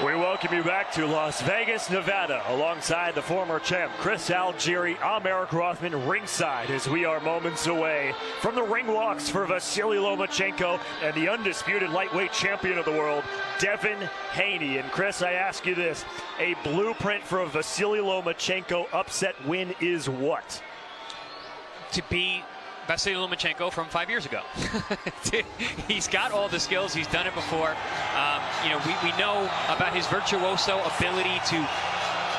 We welcome you back to Las Vegas, Nevada, alongside the former champ Chris Algieri. I'm Eric Rothman, ringside, as we are moments away from the ring walks for Vasiliy Lomachenko and the undisputed lightweight champion of the world, Devin Haney. And Chris, I ask you this, a blueprint for a Vasiliy Lomachenko upset win is what? To be Vasiliy Lomachenko from 5 years ago. He's got all the skills. He's done it before. We know about his virtuoso ability to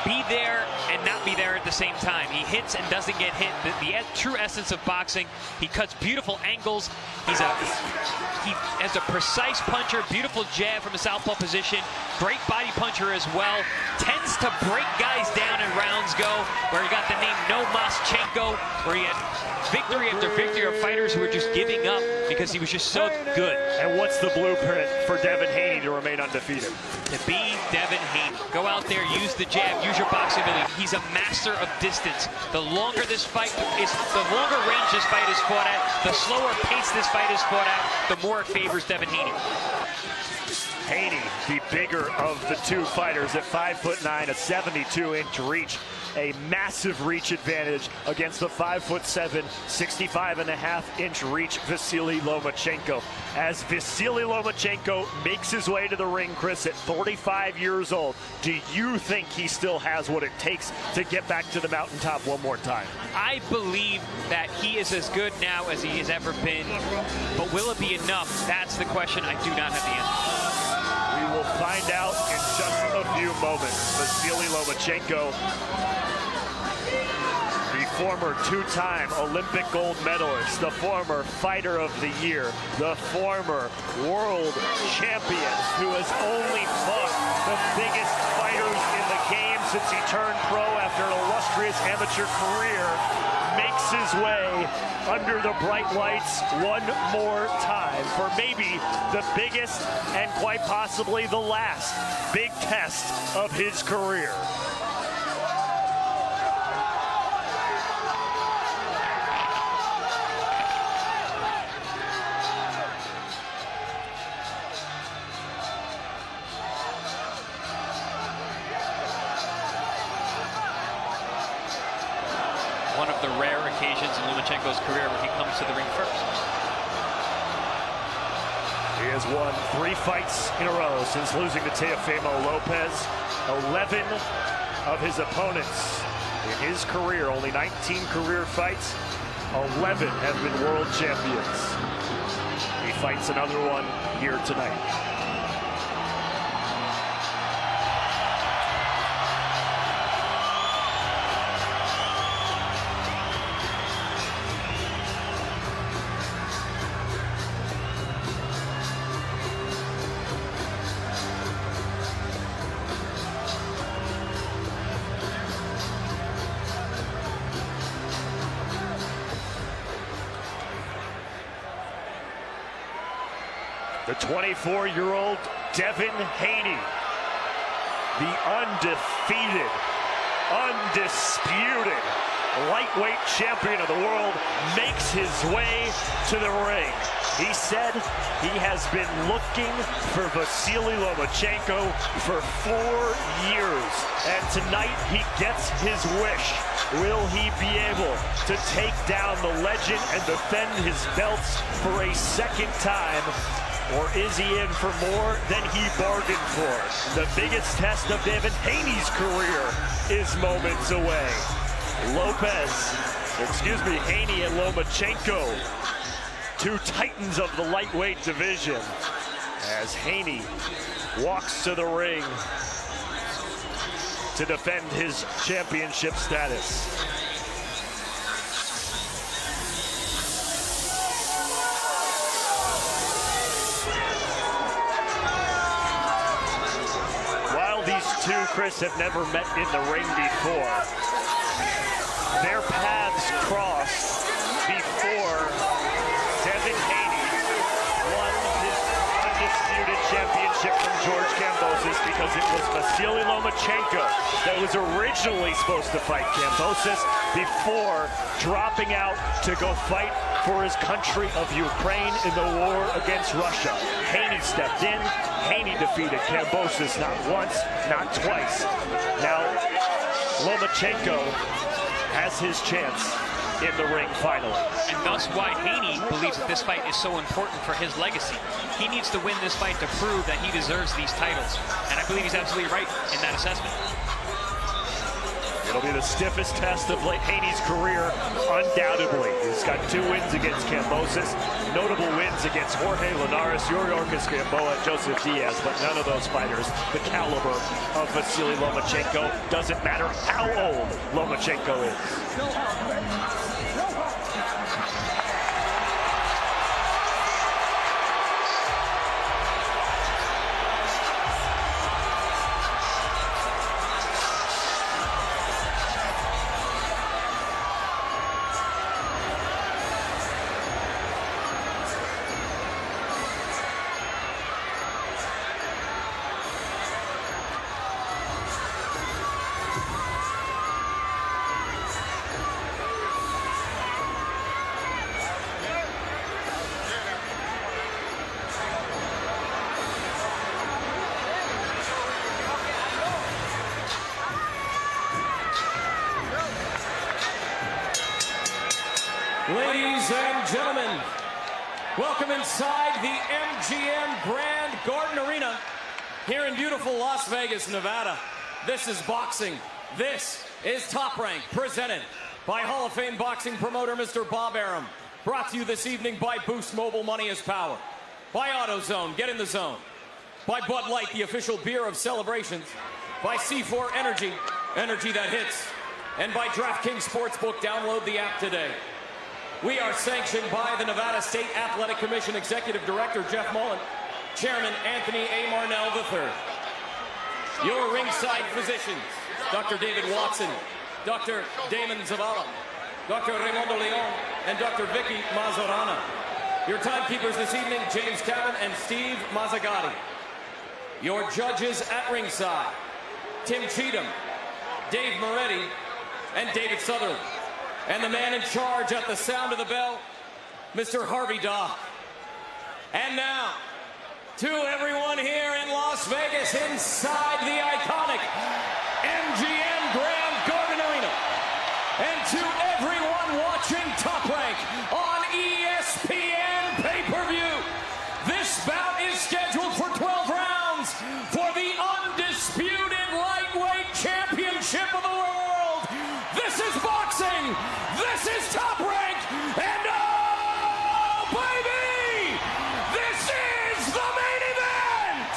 be there and not be there at the same time. He hits and doesn't get hit. The true essence of boxing. He cuts beautiful angles. He has a precise puncher, beautiful jab from a southpaw position, great body puncher as well. Tends to break guys down in rounds go, where he got the name Lomachenko, where he had victory after victory of fighters who were just giving up because he was just so good. And what's the blueprint for Devin Haney to remain undefeated? To be Devin Haney. Go out there, use the jab, use your boxing ability. He's a master of distance. The longer this fight is, the longer range this fight is fought at, the slower pace this fight is fought at, the more it favors Devin Haney. Haney, the bigger of the two fighters at 5'9", a 72-inch reach. A massive reach advantage against the 5'7", 65.5-inch reach Vasiliy Lomachenko. As Vasiliy Lomachenko makes his way to the ring, Chris, at 45 years old, do you think he still has what it takes to get back to the mountaintop one more time? I believe that he is as good now as he has ever been, but will it be enough? That's the question I do not have the answer. We will find out in just a few moments. Vasiliy Lomachenko, the former two-time Olympic gold medalist, the former fighter of the year, the former world champion who has only fought the biggest fighters in the game since he turned pro after an illustrious amateur career, makes his way under the bright lights one more time for maybe the biggest and quite possibly the last big test of his career. One of the rare occasions in Lomachenko's career where he comes to the ring first. He has won 3 fights in a row since losing to Teofimo Lopez. 11 of his opponents in his career, only 19 career fights, 11 have been world champions. He fights another one here tonight. The 24-year-old Devin Haney, the undefeated, undisputed lightweight champion of the world, makes his way to the ring. He said he has been looking for Vasiliy Lomachenko for 4 years, and tonight he gets his wish. Will he be able to take down the legend and defend his belts for a second time? Or is he in for more than he bargained for? The biggest test of Devin Haney's career is moments away. Haney and Lomachenko, two titans of the lightweight division, as Haney walks to the ring to defend his championship status. These two, Chris, have never met in the ring before. Their paths crossed before Devin Haney won his undisputed championship from George Kambosos, because it was Vasiliy Lomachenko that was originally supposed to fight Kambosos before dropping out to go fight for his country of Ukraine in the war against Russia. Haney stepped in. Haney defeated Kambosos not once, not twice. Now, Lomachenko has his chance in the ring finally. And that's why Haney believes that this fight is so important for his legacy. He needs to win this fight to prove that he deserves these titles. And I believe he's absolutely right in that assessment. It'll be the stiffest test of Haney's career, undoubtedly. He's got 2 wins against Kambosos, notable wins against Jorge Linares, Yuriorkis Gamboa, and Joseph Diaz, but none of those fighters the caliber of Vasiliy Lomachenko. Doesn't matter how old Lomachenko is. Ladies and gentlemen, welcome inside the MGM Grand Garden Arena here in beautiful Las Vegas, Nevada. This is boxing. This is Top Rank, presented by Hall of Fame boxing promoter Mr. Bob Arum. Brought to you this evening by Boost Mobile, Money is Power. By AutoZone, get in the zone. By Bud Light, the official beer of celebrations. By C4 Energy, energy that hits. And by DraftKings Sportsbook, download the app today. We are sanctioned by the Nevada State Athletic Commission Executive Director Jeff Mullen, Chairman Anthony A. Marnell III. Your ringside physicians, Dr. David Watson, Dr. Damon Zavala, Dr. Raimundo Leon, and Dr. Vicky Mazzorana. Your timekeepers this evening, James Cabin and Steve Mazzagatti. Your judges at ringside, Tim Cheatham, Dave Moretti, and David Sutherland. And the man in charge at the sound of the bell, Mr. Harvey Dock. And now, to everyone here in Las Vegas inside the iconic MGM Grand Garden Arena, and to everyone watching Top Rank on ESPN pay-per-view, this bout is scheduled for 12 rounds for the undisputed lightweight championship of the world. This is boxing. This is Top Rank. And oh, baby, this is the main event.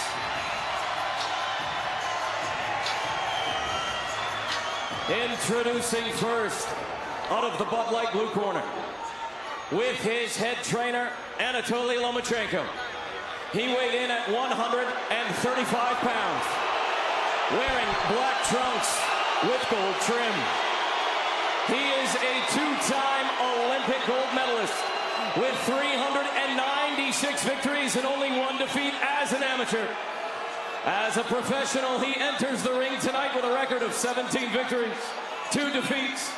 Introducing first, out of the Bud Light blue corner, with his head trainer, Anatoly Lomachenko. He weighed in at 135 pounds, wearing black trunks with gold trim. He is a 2-time Olympic gold medalist with 396 victories and only 1 defeat as an amateur. As a professional, he enters the ring tonight with a record of 17 victories, 2 defeats,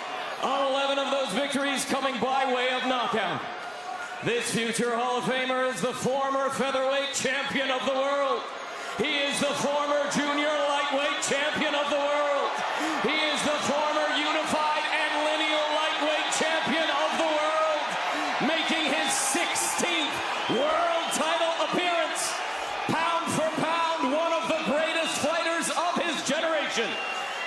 11 of those victories coming by way of knockout. This future Hall of Famer is the former featherweight champion of the world. He is the former junior lightweight champion of the world. He is the former unified and lineal lightweight champion of the world, making his 16th world title appearance. Pound for pound, one of the greatest fighters of his generation.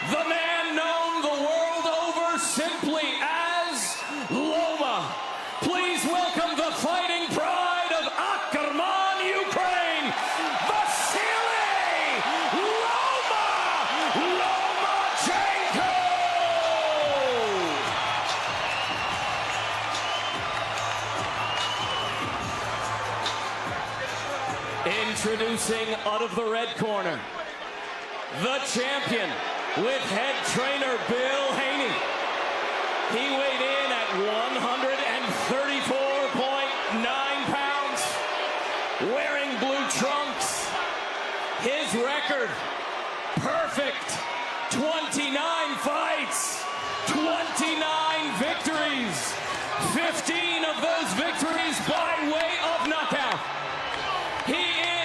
The man known the world over simply as Loma. Please welcome the fighting pride of Ackerman, Ukraine, Vasiliy Lomachenko! Introducing out of the red corner, the champion with head trainer Bill Haney. He weighed in at 134.9 pounds, wearing blue trunks. His record, perfect. 29 fights, 29 victories, 15 of those victories by way of knockout. He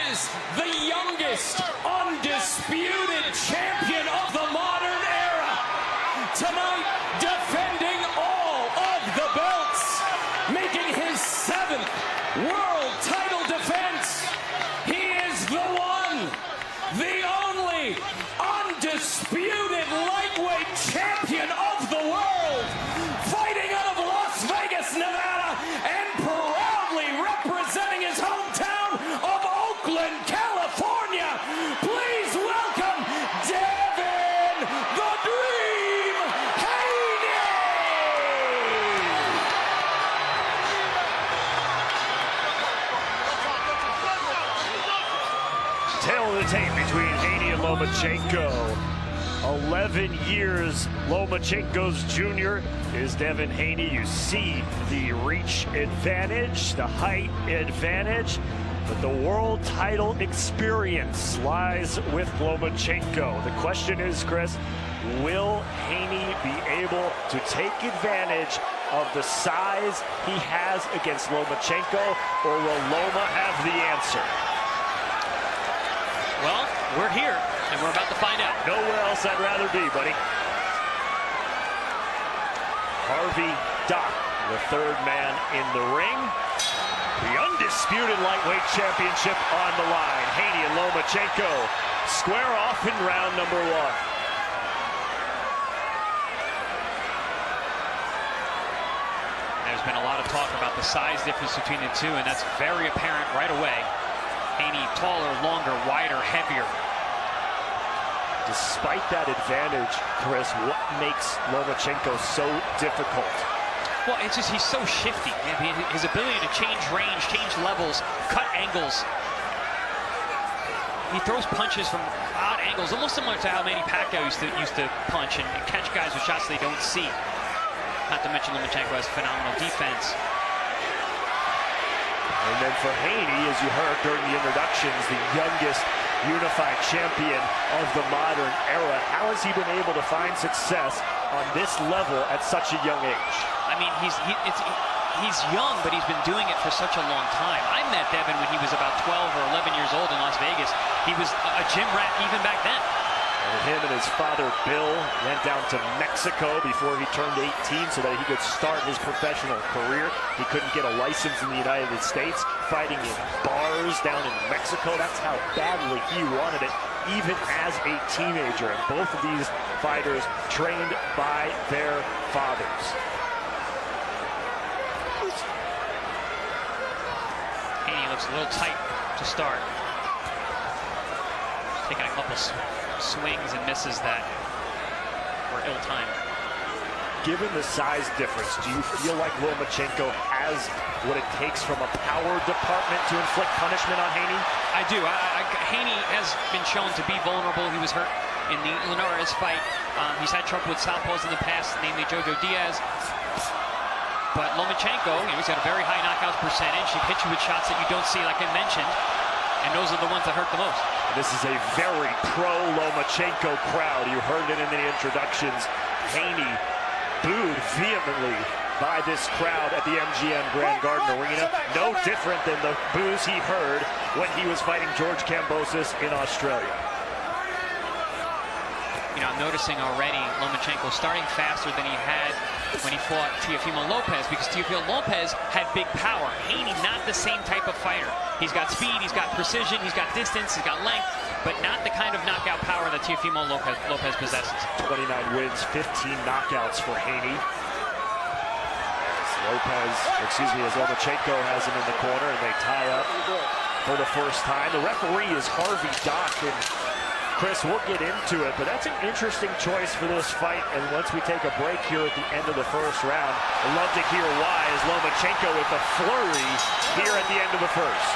is the youngest undisputed champion of the modern era. Tonight, defending all of the belts, making his 7th world title defense. He is the one, the only undisputed lightweight champion of the world, fighting out of Las Vegas, Nevada, and proudly representing his hometown of Oakland, California. Please welcome Devin the Dream Haney! Tail of the tape between Haney and Lomachenko. 11 years Lomachenko's junior is Devin Haney. You see the reach advantage, the height advantage, but the world title experience lies with Lomachenko. The question is, Chris, will Haney be able to take advantage of the size he has against Lomachenko, or will Loma have the answer? Well, we're here, and we're about to find out. Nowhere else I'd rather be, buddy. Harvey Dock, the 3rd man in the ring. The undisputed lightweight championship on the line. Haney and Lomachenko square off in round number 1. There's been a lot of talk about the size difference between the two, and that's very apparent right away. Haney taller, longer, wider, heavier. Despite that advantage, Chris, what makes Lomachenko so difficult? Well, it's just he's so shifty. I mean, his ability to change range, change levels, cut angles. He throws punches from odd angles, almost similar to how Manny Pacquiao used to punch and catch guys with shots they don't see. Not to mention Lomachenko has phenomenal defense. And then for Haney, as you heard during the introductions, the youngest unified champion of the modern era. How has he been able to find success on this level at such a young age? I mean, he's young, but he's been doing it for such a long time. I met Devin when he was about 12 or 11 years old in Las Vegas. He was a gym rat even back then. And him and his father, Bill, went down to Mexico before he turned 18 so that he could start his professional career. He couldn't get a license in the United States, fighting in bars down in Mexico. That's how badly he wanted it, even as a teenager. And both of these fighters trained by their fathers. Haney looks a little tight to start. Taking a couple swings and misses that were ill-timed. Given the size difference, do you feel like Lomachenko has what it takes from a power department to inflict punishment on Haney? I do. Haney has been shown to be vulnerable. He was hurt in the Linares fight. He's had trouble with southpaws in the past, namely Jojo Diaz. But Lomachenko, he's got a very high knockouts percentage. He hits you with shots that you don't see, like I mentioned, and those are the ones that hurt the most. This is a very pro-Lomachenko crowd. You heard it in the introductions. Haney booed vehemently by this crowd at the MGM Grand Garden Arena. No different than the boos he heard when he was fighting George Kambosos in Australia. You know, I'm noticing already Lomachenko starting faster than he had when he fought Teofimo Lopez, because Teofimo Lopez had big power. Haney, not the same type of fighter. He's got speed, he's got precision, he's got distance, he's got length, but not the kind of knockout power that Teofimo Lopez possesses. 29 wins, 15 knockouts for Haney. As Lomachenko has him in the corner, and they tie up for the first time. The referee is Harvey Dock, and Chris, we'll get into it, but that's an interesting choice for this fight. And once we take a break here at the end of the first round, I'd love to hear why, as Lomachenko with the flurry here at the end of the first.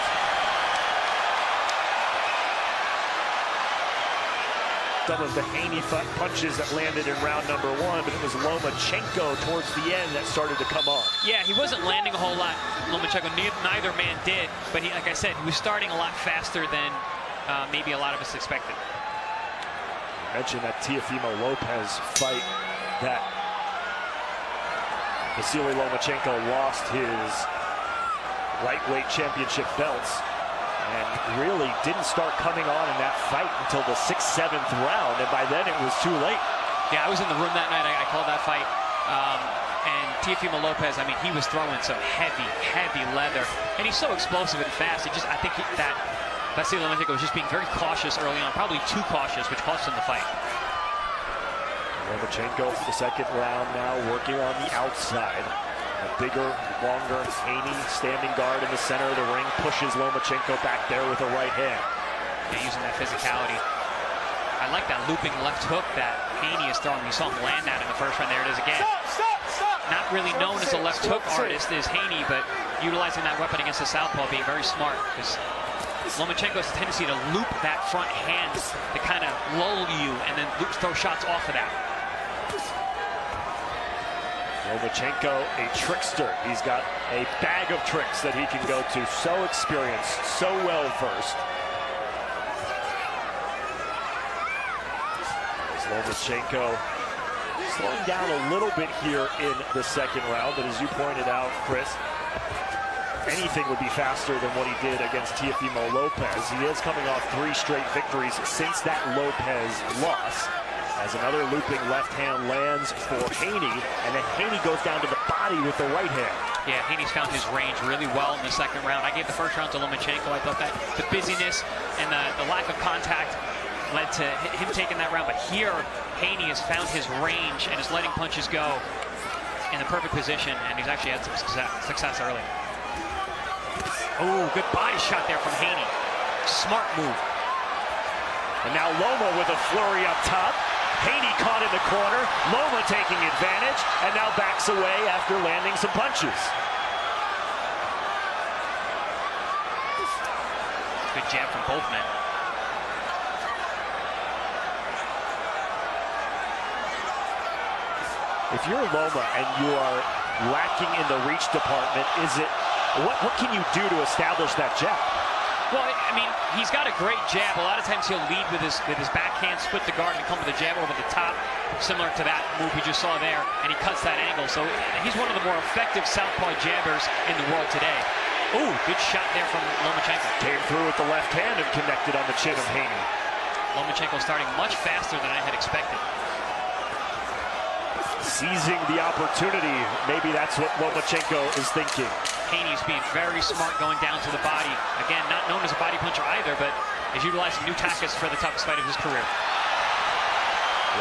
Some of the Haney punches that landed in round number 1, but it was Lomachenko towards the end that started to come on. Yeah, he wasn't landing a whole lot. Lomachenko, neither man did, but like I said, he was starting a lot faster than maybe a lot of us expected. I mentioned that Teofimo Lopez fight that Vasiliy Lomachenko lost his lightweight championship belts and really didn't start coming on in that fight until the 6th, 7th round, and by then it was too late. Yeah, I was in the room that night. I called that fight. And Teofimo Lopez, I mean, he was throwing some heavy leather, and he's so explosive and fast. I think that Vasiliy Lomachenko was just being very cautious early on, probably too cautious, which cost him the fight. Lomachenko, the 2nd round now, working on the outside. A bigger, longer Haney standing guard in the center of the ring, pushes Lomachenko back there with a right hand. Yeah, using that physicality. I like that looping left hook that Haney is throwing. You saw him land that in the 1st round. There it is again. Stop! Not really known as a left hook artist is Haney, but utilizing that weapon against the southpaw, being very smart, because Lomachenko has a tendency to loop that front hand to kind of lull you and then throw shots off of that. Lomachenko, a trickster. He's got a bag of tricks that he can go to. So experienced, so well versed. Lomachenko slowing down a little bit here in the 2nd round, but as you pointed out, Chris, anything would be faster than what he did against Teofimo Lopez. He is coming off 3 straight victories since that Lopez loss, as another looping left hand lands for Haney, and then Haney goes down to the body with the right hand. Yeah, Haney's found his range really well in the 2nd round. I gave the 1st round to Lomachenko. I thought that the busyness and the lack of contact led to him taking that round, but here Haney has found his range and is letting punches go in the perfect position, and he's actually had some success early. Oh, good body shot there from Haney. Smart move. And now Loma with a flurry up top. Haney caught in the corner. Loma taking advantage, and now backs away after landing some punches. Good jab from both men. If you're Loma and you are lacking in the reach department, what can you do to establish that jab? Well, I mean, he's got a great jab. A lot of times he'll lead with his backhand, split the guard, and come with a jab over the top, similar to that move we just saw there, and he cuts that angle. So he's one of the more effective southpaw jabbers in the world today. Ooh, good shot there from Lomachenko. Came through with the left hand and connected on the chin of Haney. Lomachenko starting much faster than I had expected. Seizing the opportunity, maybe that's what Lomachenko is thinking. Haney's being very smart going down to the body. Again, not known as a body puncher either, but is utilizing new tactics for the toughest fight of his career.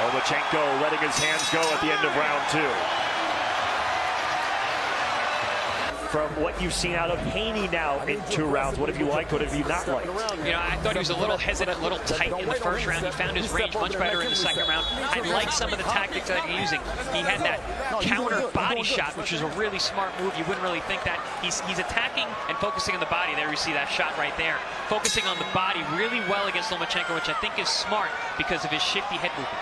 Lomachenko letting his hands go at the end of round 2. From what you've seen out of Haney now in 2 rounds, what have you liked, what have you not liked? You know, I thought he was a little hesitant, a little tight in the 1st round. He found his range much better in the 2nd round. I like some of the tactics that he's using. He had that counter body shot, which is a really smart move. You wouldn't really think that. He's attacking and focusing on the body. There you see that shot right there. Focusing on the body really well against Lomachenko, which I think is smart because of his shifty head movement.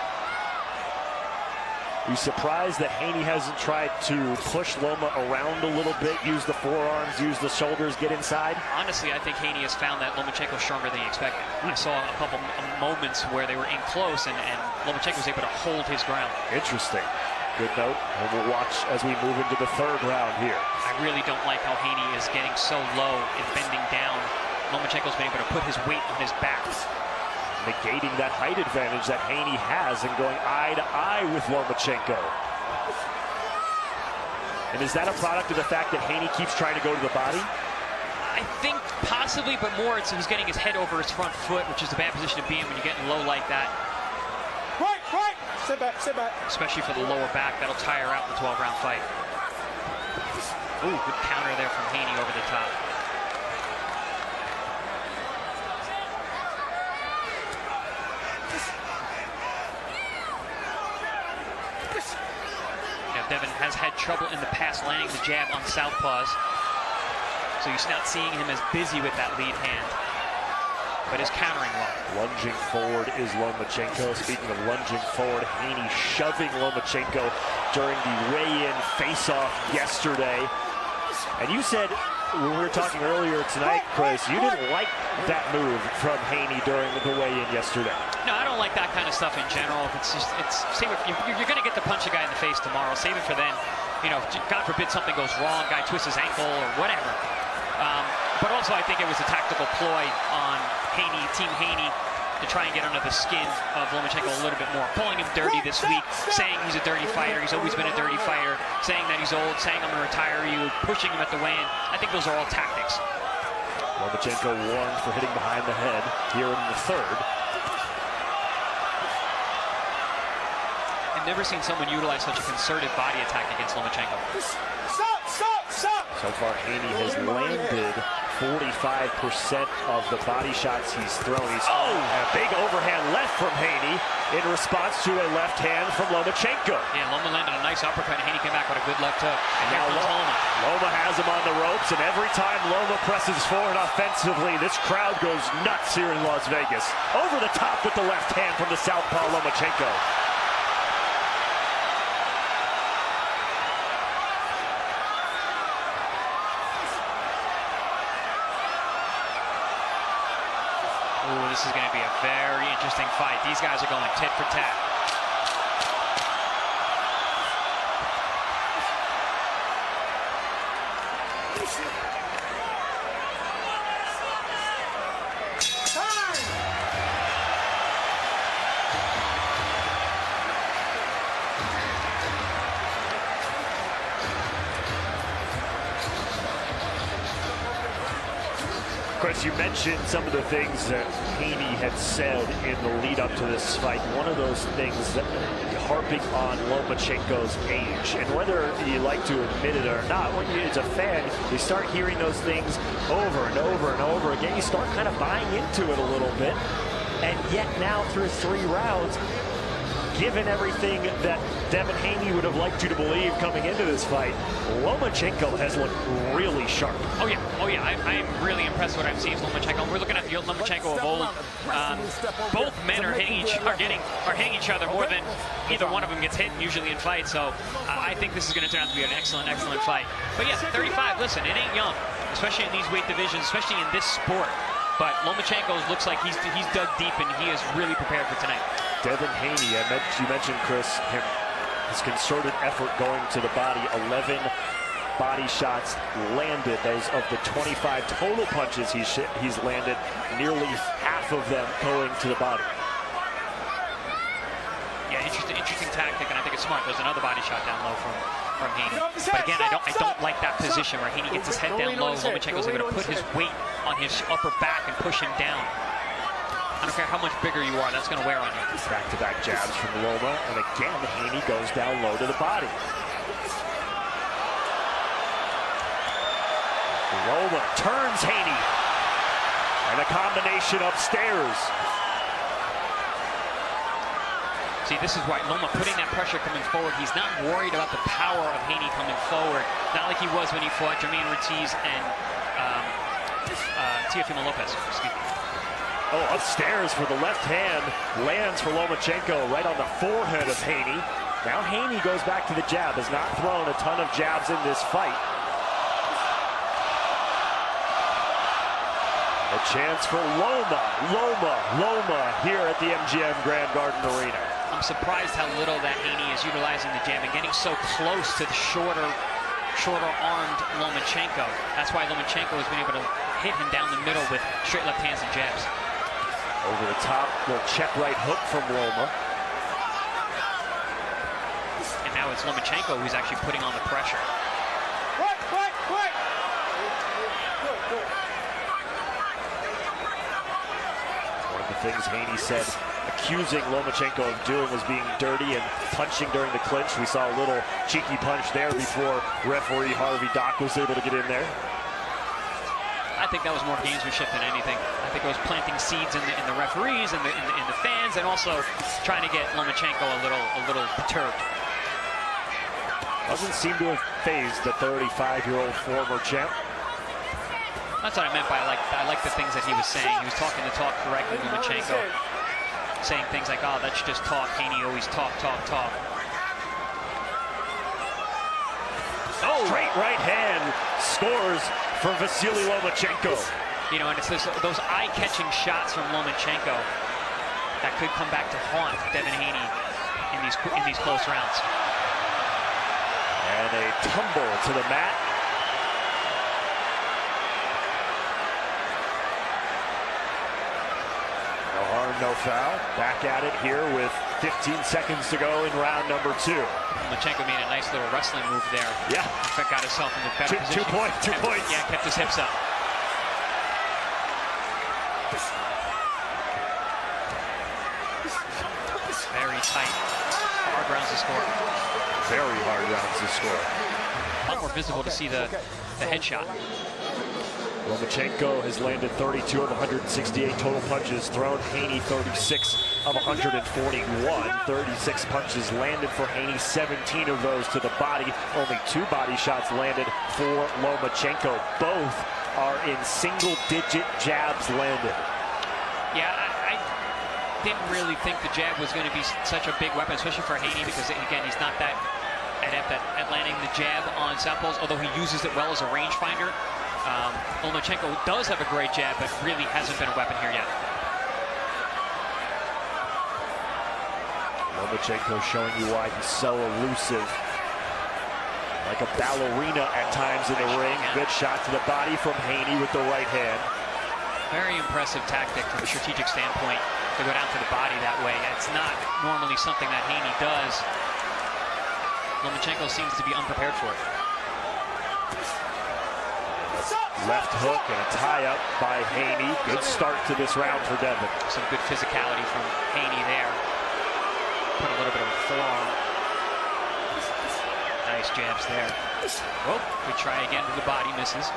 Are you surprised that Haney hasn't tried to push Loma around a little bit, use the forearms, use the shoulders, get inside? Honestly, I think Haney has found that Lomachenko is stronger than he expected. I saw a couple moments where they were in close, and Lomachenko was able to hold his ground. Interesting. Good note, and we'll watch as we move into the 3rd round here. I really don't like how Haney is getting so low and bending down. Lomachenko's been able to put his weight on his back, negating that height advantage that Haney has and going eye to eye with Lomachenko. And is that a product of the fact that Haney keeps trying to go to the body? I think possibly, but more it's he's getting his head over his front foot, which is a bad position to be in when you're getting low like that. Right. Sit back. Especially for the lower back. That'll tire out the 12-round fight. Ooh, good counter there from Haney over the top. Devin has had trouble in the past landing the jab on southpaws, so you're not seeing him as busy with that lead hand, but is countering well. Lunging forward is Lomachenko. Speaking of lunging forward, Haney shoving Lomachenko during the weigh-in face-off yesterday. And you said, when we were talking earlier tonight, Chris, you didn't like that move from Haney during the weigh-in yesterday. No, I don't like that kind of stuff in general. Save it, you're going to get to punch a guy in the face tomorrow. Save it for then. you know, God forbid something goes wrong, guy twists his ankle or whatever. But also I think it was a tactical ploy on Haney, Team Haney, to try and get under the skin of Lomachenko a little bit more. Calling him dirty this week, saying he's a dirty fighter. He's always been a dirty fighter. Saying that he's old, saying I'm going to retire you, pushing him at the weigh-in. I think those are all tactics. Lomachenko warned for hitting behind the head here in the third. I've never seen someone utilize such a concerted body attack against Lomachenko. So far, Haney has landed 45% of the body shots he's thrown. He's a big overhand left from Haney in response to a left hand from Lomachenko. Yeah, Loma landed a nice uppercut, and Haney came back with a good left hook. And now Loma has him on the ropes, and every time Loma presses forward offensively, this crowd goes nuts here in Las Vegas. Over the top with the left hand from the southpaw Lomachenko. Ooh, this is going to be a very interesting fight. These guys are going tit for tat. Chris, you mentioned some of the things that Haney had said in the lead up to this fight. One of those things that harping on Lomachenko's age, and whether you like to admit it or not, when you, as a fan, you start hearing those things over and over and over again. You start kind of buying into it a little bit, and yet now through 3 rounds, given everything that Devin Haney would have liked you to believe coming into this fight, Lomachenko has looked really sharp. Oh yeah, I am really impressed with what I'm seeing from Lomachenko. We're looking at the Lomachenko of old. Both men are hitting each other more than either one of them gets hit usually in fights. So I think this is going to turn out to be an excellent fight. But yeah, 35. Listen, it ain't young, especially in these weight divisions, especially in this sport. But Lomachenko looks like he's dug deep, and he is really prepared for tonight. Devin Haney, you mentioned, Chris, his concerted effort going to the body. 11 body shots landed. Those of the 25 total punches he's landed, nearly half of them going to the body. Yeah, interesting tactic, and I think it's smart. There's another body shot down low from Haney. But again, I don't like that position where Haney gets his head down low. Lomachenko's able to put his weight on his upper back and push him down. I don't care how much bigger you are, that's going to wear on you. Back-to-back jabs from Loma, and again, Haney goes down low to the body. Loma turns Haney, and a combination upstairs. See, this is why Loma putting that pressure coming forward. He's not worried about the power of Haney coming forward. Not like he was when he fought Jermaine Ortiz and Teofimo Lopez. Excuse me. Oh, upstairs for the left hand, lands for Lomachenko right on the forehead of Haney. Now Haney goes back to the jab, has not thrown a ton of jabs in this fight. A chance for Loma here at the MGM Grand Garden Arena. I'm surprised how little that Haney is utilizing the jab and getting so close to the shorter-armed Lomachenko. That's why Lomachenko has been able to hit him down the middle with straight left hands and jabs. Over the top, little check right hook from Loma. And now it's Lomachenko who's actually putting on the pressure. Quick! One of the things Haney said, accusing Lomachenko of doing was being dirty and punching during the clinch. We saw a little cheeky punch there before referee Harvey Dock was able to get in there. I think that was more gamesmanship than anything. I think it was planting seeds in the referees and in the fans, and also trying to get Lomachenko a little perturbed. Doesn't seem to have phased the 35-year-old former champ. That's what I meant by I like the things that he was saying. He was talking the talk correctly, Lomachenko, saying things like, "Oh, that's just talk. Haney always talk." Oh, straight right hand scores for Vasiliy Lomachenko. You know, and it's those eye-catching shots from Lomachenko that could come back to haunt Devin Haney in these close rounds. And a tumble to the mat. No harm, no foul. Back at it here with 15 seconds to go in round number 2. Lomachenko made a nice little wrestling move there. Yeah. In fact, got himself in the better position. 2 points, 2 points. Yeah, kept his hips up. Very tight. Hard rounds to score. Very hard rounds to score. A lot more visible to see the headshot. Lomachenko has landed 32 of 168 total punches thrown. Haney 36 of 141. 36 punches landed for Haney, 17 of those to the body. Only 2 body shots landed for Lomachenko. Both are in single-digit jabs landed. Yeah, I didn't really think the jab was going to be such a big weapon, especially for Haney, because, again, he's not that adept at landing the jab on southpaws, although he uses it well as a rangefinder. Lomachenko does have a great jab, but really hasn't been a weapon here yet. Lomachenko showing you why he's so elusive. Like a ballerina at times in the ring. Good shot to the body from Haney with the right hand. Very impressive tactic from a strategic standpoint to go down to the body that way. It's not normally something that Haney does. Lomachenko seems to be unprepared for it. Left hook and a tie-up by Haney. Good start to this round for Devin. Some good physicality from Haney there. Put a little bit of a forearm. Nice jabs there. Oh, we try again to the body, misses.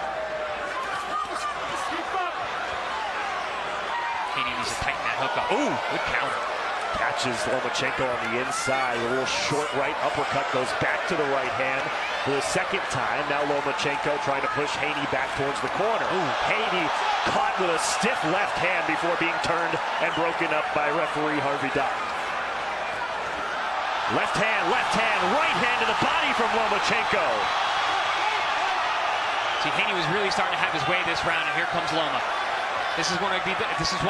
Haney needs to tighten that hook up. Ooh, good counter. Catches Lomachenko on the inside. A little short right uppercut goes back to the right hand for the second time. Now Lomachenko trying to push Haney back towards the corner. Ooh. Haney caught with a stiff left hand before being turned and broken up by referee Harvey Dock. Left hand, right hand to the body from Lomachenko. See, Haney was really starting to have his way this round, and here comes Loma. This is one of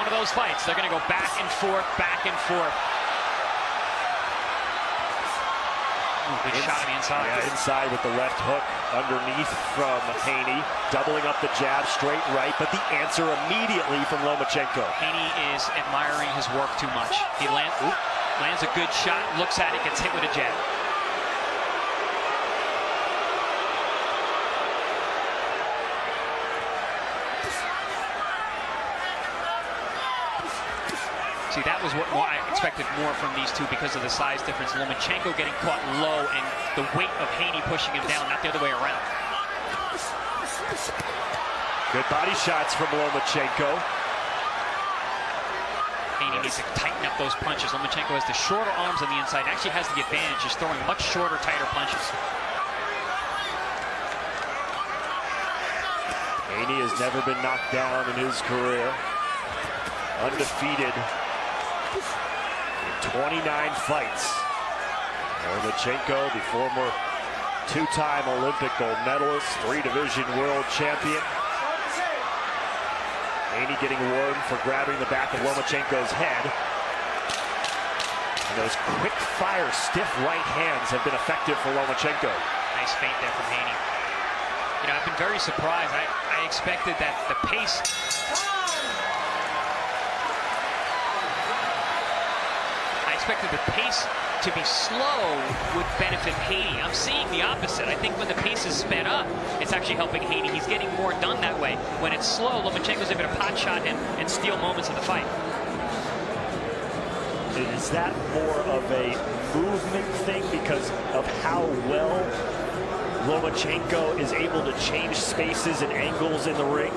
those fights. They're going to go back and forth, back and forth. Ooh, good shot on the inside. Yeah, inside with the left hook underneath from Haney. Doubling up the jab, straight right, but the answer immediately from Lomachenko. Haney is admiring his work too much. He lands a good shot, looks at it, gets hit with a jab. See, that was what I expected more from these two because of the size difference. Lomachenko getting caught low and the weight of Haney pushing him down, not the other way around. Good body shots from Lomachenko. Haney needs to tighten up those punches. Lomachenko has the shorter arms on the inside, actually has the advantage, just throwing much shorter, tighter punches. Haney has never been knocked down in his career. Undefeated in 29 fights. Lomachenko, the former 2-time Olympic gold medalist, 3-division world champion. Haney getting awarded for grabbing the back of Lomachenko's head. And those quick-fire, stiff right hands have been effective for Lomachenko. Nice feint there from Haney. You know, I've been very surprised. I expected that the pace... expected the pace to be slow would benefit Haney. I'm seeing the opposite. I think when the pace is sped up, it's actually helping Haney. He's getting more done that way. When it's slow, Lomachenko's able to pot shot him and steal moments of the fight. Is that more of a movement thing because of how well Lomachenko is able to change spaces and angles in the ring?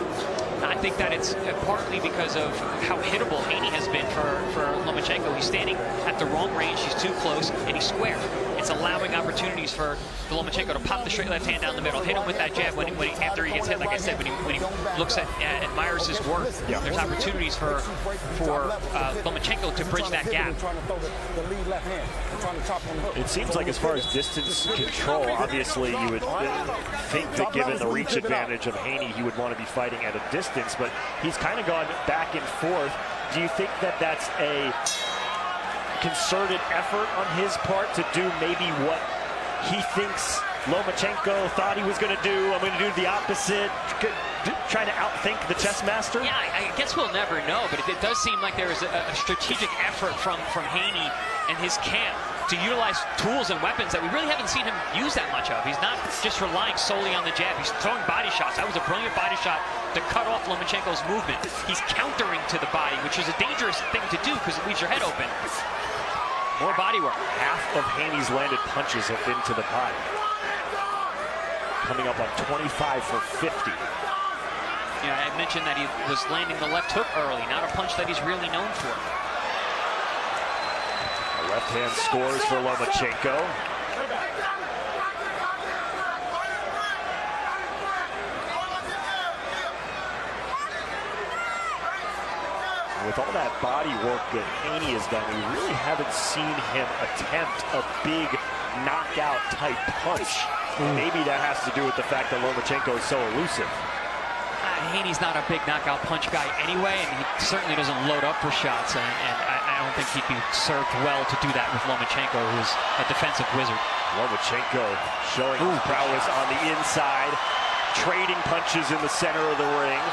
I think that it's partly because of how hittable Haney has been for Lomachenko. He's standing at the wrong range, he's too close, and he's square. It's allowing opportunities for Lomachenko to pop the straight left hand down the middle, hit him with that jab after he gets hit. Like I said, when he looks at admires his work, there's opportunities for Lomachenko to bridge that gap. It seems like as far as distance control, obviously you would think that given the reach advantage of Haney, he would want to be fighting at a distance, but he's kind of gone back and forth. Do you think that that's a concerted effort on his part to do maybe what he thinks Lomachenko thought he was going to do. I'm going to do the opposite. Trying to outthink the chess master. Yeah, I guess we'll never know, but it does seem like there is a strategic effort from Haney and his camp to utilize tools and weapons that we really haven't seen him use that much of. He's not just relying solely on the jab. He's throwing body shots. That was a brilliant body shot to cut off Lomachenko's movement. He's countering to the body, which is a dangerous thing to do because it leaves your head open. More body work. Half of Haney's landed punches have been to the body. Coming up on 25 for 50. You know, I mentioned that he was landing the left hook early, not a punch that he's really known for. A left hand scores for Lomachenko. With all that body work that Haney has done, we really haven't seen him attempt a big knockout type punch. Maybe that has to do with the fact that Lomachenko is so elusive. Haney's not a big knockout punch guy anyway, and he certainly doesn't load up for shots, and I don't think he'd be served well to do that with Lomachenko, who's a defensive wizard. Lomachenko showing his prowess on the inside, trading punches in the center of the ring.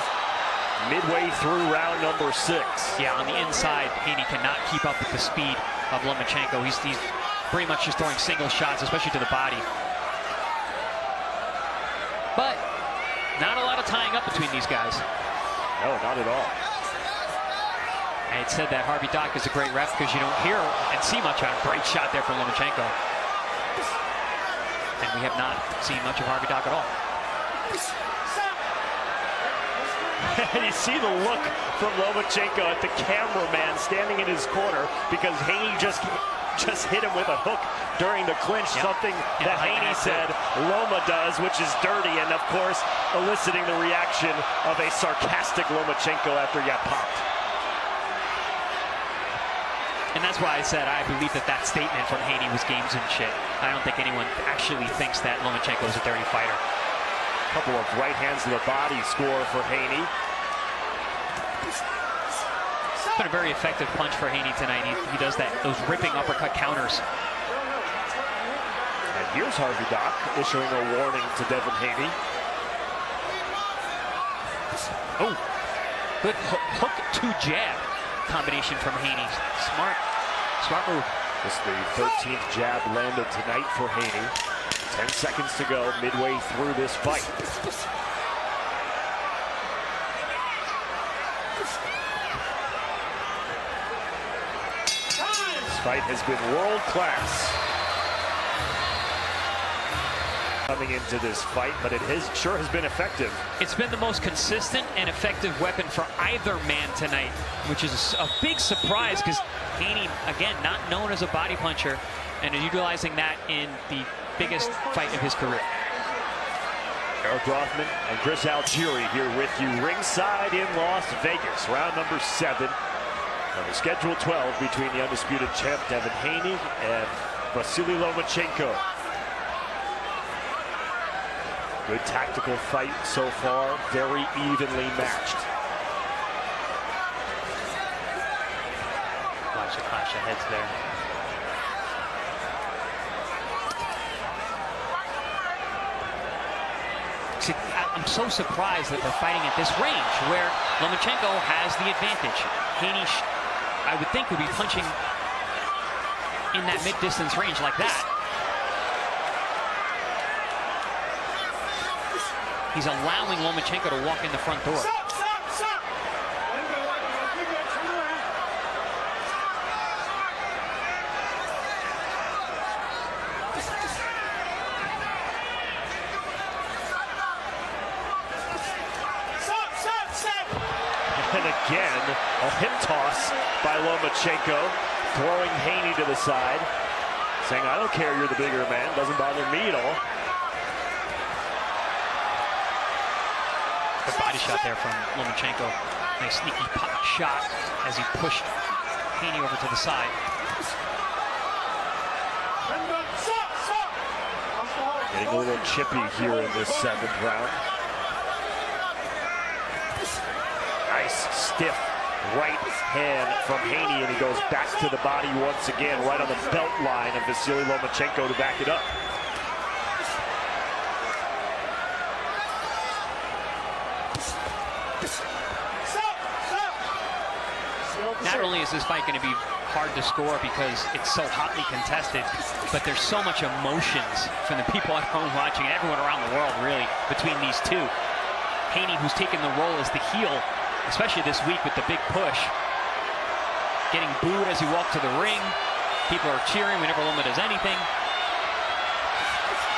Midway through round number 6. Yeah, on the inside, Haney cannot keep up with the speed of Lomachenko. He's pretty much just throwing single shots, especially to the body. But not a lot of tying up between these guys. No, not at all. I had said that Harvey Dock is a great ref because you don't hear and see much on. Great shot there from Lomachenko. And we have not seen much of Harvey Dock at all. And you see the look from Lomachenko at the cameraman standing in his corner because Haney just hit him with a hook during the clinch, something that Haney said Loma does, which is dirty, and of course eliciting the reaction of a sarcastic Lomachenko after he got popped. And that's why I said I believe that statement from Haney was games and shit. I don't think anyone actually thinks that Lomachenko is a dirty fighter. Couple of right hands to the body score for Haney. It's been a very effective punch for Haney tonight. He does those ripping uppercut counters. And here's Harvey Dock issuing a warning to Devin Haney. Oh, good hook to jab combination from Haney. Smart move. This is the 13th jab landed tonight for Haney. 10 seconds to go midway through this fight. This fight has been world class coming into this fight, but it sure has been effective. It's been the most consistent and effective weapon for either man tonight, which is a big surprise because Haney, again, not known as a body puncher, and utilizing that in the biggest fight of his career. Eric Rothman and Chris Algieri here with you ringside in Las Vegas. Round number 7 on the schedule 12 between the undisputed champ Devin Haney and Vasiliy Lomachenko. Good tactical fight so far, very evenly matched. Watch the clash of heads there. See, I'm so surprised that they're fighting at this range where Lomachenko has the advantage. Haney, I would think, would be punching in that mid-distance range like that. He's allowing Lomachenko to walk in the front door. And again, a hip toss by Lomachenko, throwing Haney to the side, saying, I don't care, you're the bigger man, doesn't bother me at all. Good body shot there from Lomachenko. Nice sneaky pop shot as he pushed Haney over to the side. Getting a little chippy here in this 7th round. Nice stiff right hand from Haney, and he goes back to the body once again, right on the belt line of Vasiliy Lomachenko to back it up. not only is this fight going to be hard to score because it's so hotly contested, but there's so much emotions from the people at home watching, and everyone around the world, really, between these two. Haney, who's taken the role as the heel, especially this week with the big push, getting booed as he walked to the ring. People are cheering whenever Loma does anything.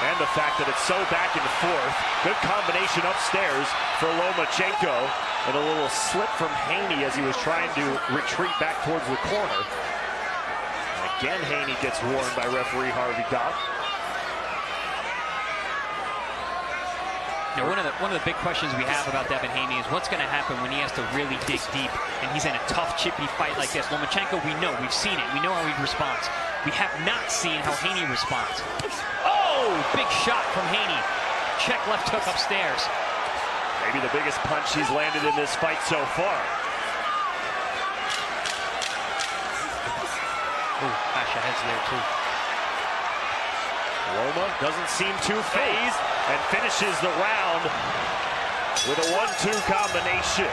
And the fact that it's so back and forth. Good combination upstairs for Lomachenko. And a little slip from Haney as he was trying to retreat back towards the corner. And again, Haney gets warned by referee Harvey Dodd. Now, one of the big questions we have about Devin Haney is what's going to happen when he has to really dig deep and he's in a tough, chippy fight like this. Lomachenko, we know, we've seen it. We know how he responds. We have not seen how Haney responds. Oh, big shot from Haney. Check left hook upstairs. Maybe the biggest punch he's landed in this fight so far. Ooh, clash of heads there, too. Loma doesn't seem too phased and finishes the round with a 1-2 combination.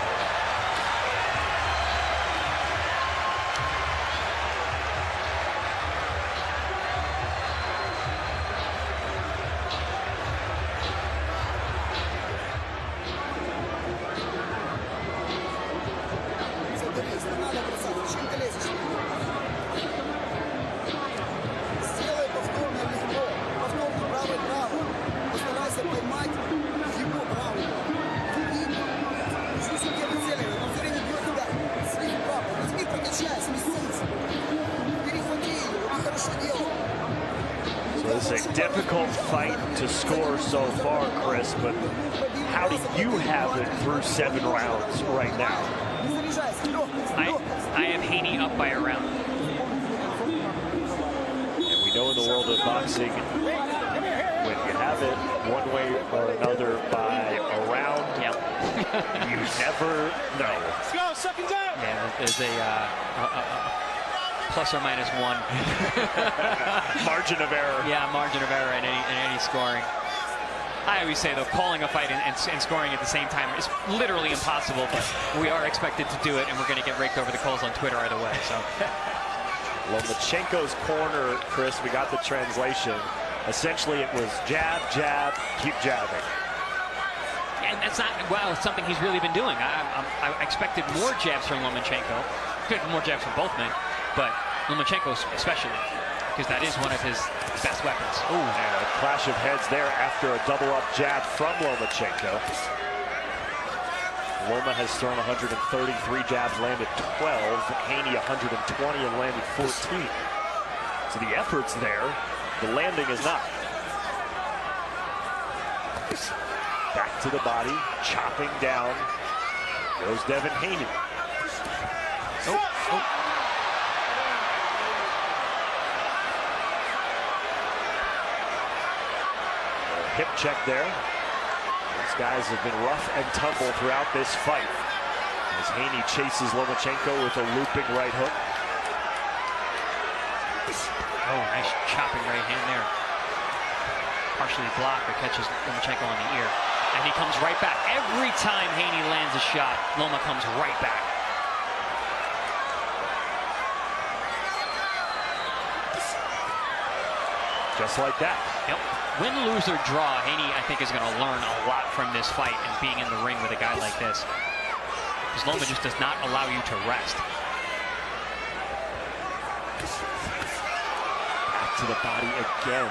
So it's a difficult fight to score so far, Chris, but how do you have it through 7 rounds right now? I have Haney up by a round. And we know in the world of boxing, when you have it one way or another by a round, you never know. Let's go, second down. Yeah, there's a plus or minus 1 margin of error. Yeah, margin of error in any scoring. I always say, though, calling a fight and scoring at the same time is literally impossible, but we are expected to do it, and we're going to get raked over the coals on Twitter either way. So, Lomachenko's corner, Chris, we got the translation. Essentially, it was jab, jab, keep jabbing. and that's not, well, it's something he's really been doing. I expected more jabs from Lomachenko. Good, more jabs from both men, but Lomachenko especially, because that is one of his best weapons. Ooh, and a clash of heads there after a double-up jab from Lomachenko. Loma has thrown 133 jabs, landed 12. Haney 120 and landed 14. So the effort's there, the landing is not. Back to the body, chopping down. Goes Devin Haney. Hip check there. These guys have been rough and tumble throughout this fight. As Haney chases Lomachenko with a looping right hook. Oh, nice chopping right hand there. Partially blocked, but catches Lomachenko on the ear. And he comes right back. Every time Haney lands a shot, Loma comes right back. Just like that. Yep. Win, lose, or draw, Haney, I think, is going to learn a lot from this fight and being in the ring with a guy like this. Because Loma just does not allow you to rest. Back to the body again.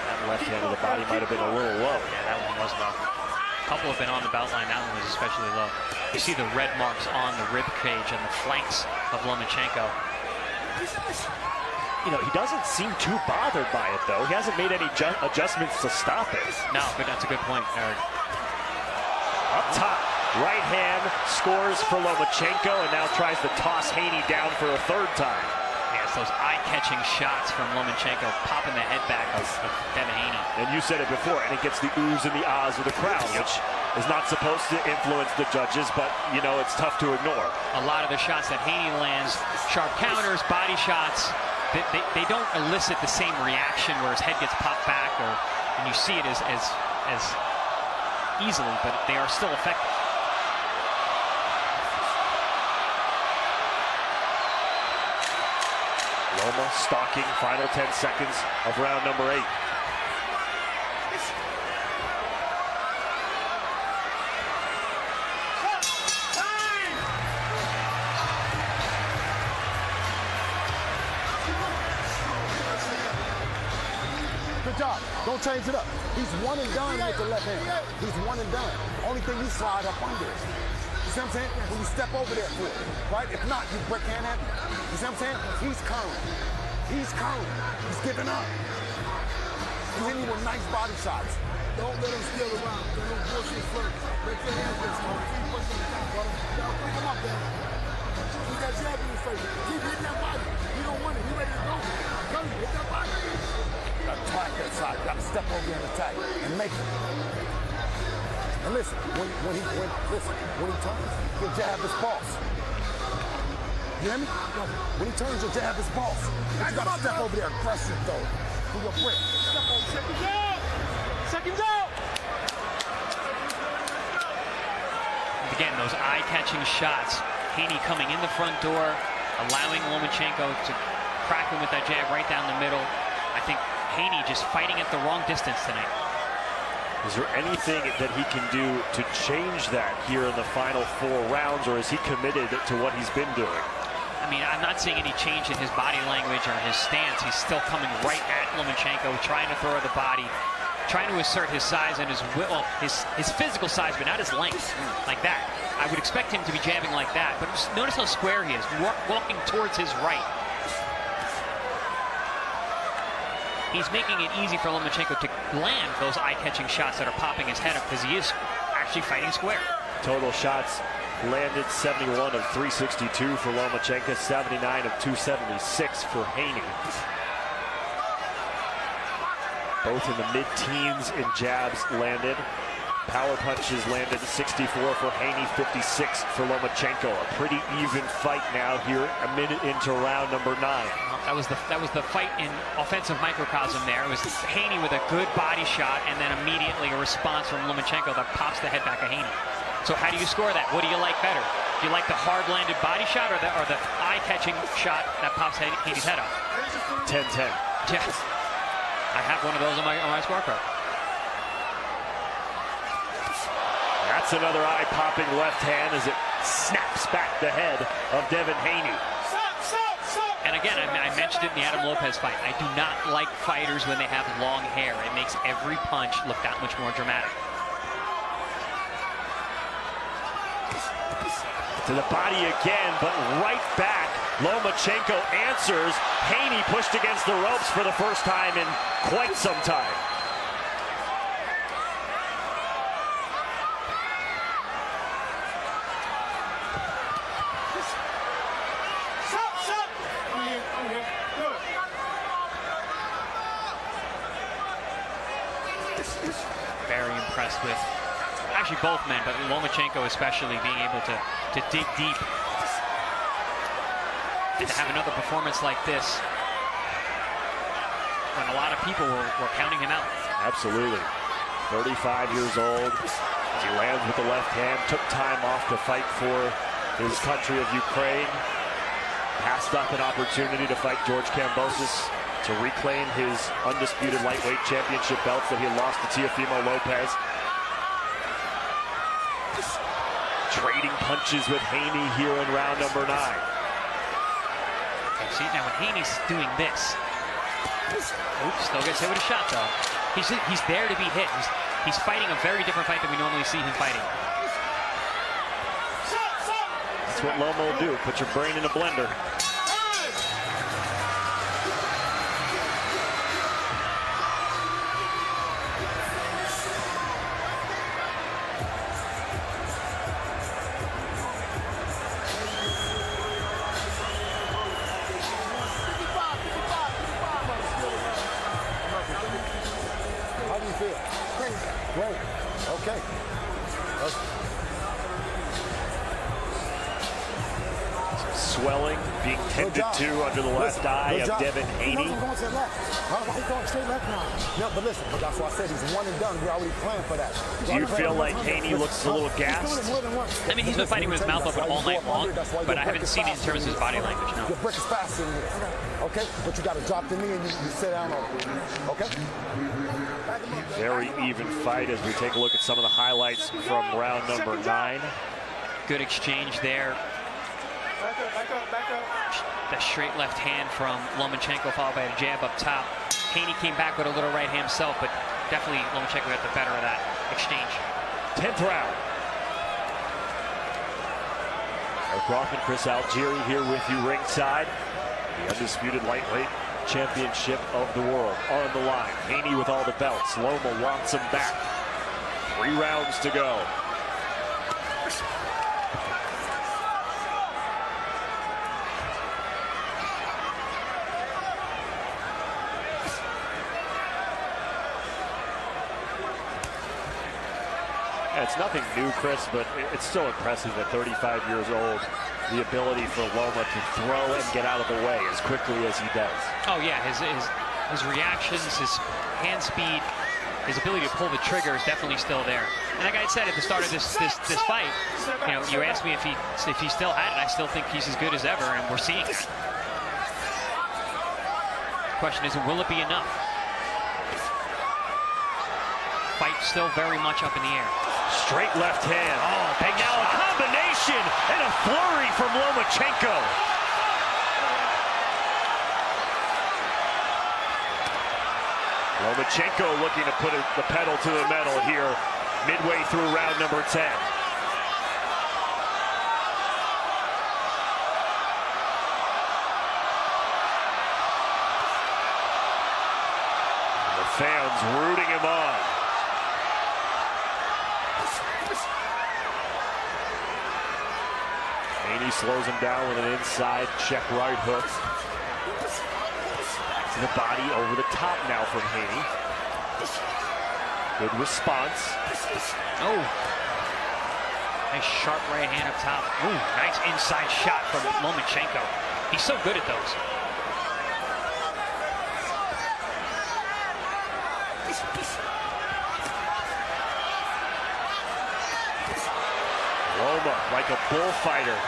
That left hand of the body might have been a little low. Yeah, that one was low. A couple have been on the belt line. That one was especially low. You see the red marks on the rib cage and the flanks of Lomachenko. You know, he doesn't seem too bothered by it, though. He hasn't made any adjustments to stop it. No, but that's a good point, Eric. Up top, right hand scores for Lomachenko and now tries to toss Haney down for a third time. Yeah, it's those eye-catching shots from Lomachenko, popping the head back of Devin Haney. And you said it before, and it gets the oohs and the ahs of the crowd, which is not supposed to influence the judges, but, you know, it's tough to ignore. A lot of the shots that Haney lands, sharp counters, body shots, they don't elicit the same reaction where his head gets popped back, and you see it as easily, but they are still effective. Loma stalking final 10 seconds of round number 8. Good job. Don't change it up. He's one and done with the left hand. He's one and done. Only thing, you slide up under it. You see what I'm saying? When you step over there for it, right? If not, you break hand at him. You see what I'm saying? He's curling. He's curling. He's giving up. He's hitting you with nice body shots. Don't let him steal around. Don't let him bullshit first. Break your hands this time. Keep pushing the top, brother. Now pick him up there. Keep that jab in his face. Keep hitting that body. He don't want it. He ready to go. Come on, hit that body. Attack that side. You gotta step over and attack and make it. And listen, when he turns, you'll jab his boss. You hear me? When he turns, you'll jab his boss. But you gotta step over there aggressive though. Do your brick. Step on second. Seconds out! Again, those eye-catching shots. Haney coming in the front door, allowing Lomachenko to crack him with that jab right down the middle. I think Haney just fighting at the wrong distance tonight. Is there anything that he can do to change that here in the final 4 rounds, or is he committed to what he's been doing? I mean, I'm not seeing any change in his body language or his stance. He's still coming right at Lomachenko, trying to throw the body, trying to assert his size and his physical size, but not his length, like that. I would expect him to be jabbing like that, but just notice how square he is, walking towards his right. He's making it easy for Lomachenko to land those eye-catching shots that are popping his head up, because he is actually fighting square. Total shots landed 71 of 362 for Lomachenko, 79 of 276 for Haney. Both in the mid-teens in jabs landed. Power punches landed 64 for Haney, 56 for Lomachenko. A pretty even fight now here, a minute into round number 9. That was the fight in offensive microcosm there. It was Haney with a good body shot, and then immediately a response from Lomachenko that pops the head back of Haney. So how do you score that? What do you like better? Do you like the hard-landed body shot or the eye-catching shot that pops Haney's head up? 10-10. Yes. I have one of those on my scorecard. That's another eye-popping left hand as it snaps back the head of Devin Haney. And again, I mentioned it in the Adam Lopez fight. I do not like fighters when they have long hair. It makes every punch look that much more dramatic. To the body again, but right back. Lomachenko answers. Haney pushed against the ropes for the first time in quite some time. Very impressed with actually both men, but Lomachenko especially being able to dig deep and to have another performance like this when a lot of people were counting him out. Absolutely. 35 years old as he lands with the left hand, took time off to fight for his country of Ukraine, passed up an opportunity to fight George Kambosos to reclaim his undisputed lightweight championship belts that he lost to Teofimo Lopez. Trading punches with Haney here in round number 9. Okay, see, now when Haney's doing this, oops, still gets hit with a shot though. He's there to be hit. He's fighting a very different fight than we normally see him fighting. That's what Loma will do, put your brain in a blender. Great. Okay. swelling being tended to under the left eye of Devin Haney. He's going to the left. He's going straight left now. No, but listen, but that's why I said he's one and done. We're already planning for that. Do you feel like Haney looks a little gassed? I mean, he's been fighting with his mouth open all night long, but I haven't seen it in terms of his body language, no. Your brick is faster than this. Okay? But you got to drop the knee and you sit down on it. Okay? Very even fight as we take a look at some of the highlights from round number 9. Good exchange there. Back up. The straight left hand from Lomachenko followed by a jab up top. Haney came back with a little right hand himself, but definitely Lomachenko got the better of that exchange. 10th round. Eric Rothman, Chris Algieri here with you ringside. The undisputed lightweight championship of the world on the line. Haney with all the belts. Loma wants him back. 3 rounds to go. It's nothing new, Chris, but it's still impressive at 35 years old, the ability for Loma to throw and get out of the way as quickly as he does. Oh yeah, his reactions, his hand speed, his ability to pull the trigger is definitely still there. And like I said at the start of this fight, you know, you asked me if he still had it. I still think he's as good as ever, and we're seeing it. The question is, will it be enough? Fight still very much up in the air. Straight left hand. Oh, and now a combination and a flurry from Lomachenko. Lomachenko looking to put the pedal to the metal here midway through round number 10. And the fans rooting him on. Haney slows him down with an inside check right hook. Back to the body over the top now from Haney. Good response. Oh. Nice sharp right hand up top. Ooh, nice inside shot from Lomachenko. He's so good at those. Loma, like a bullfighter,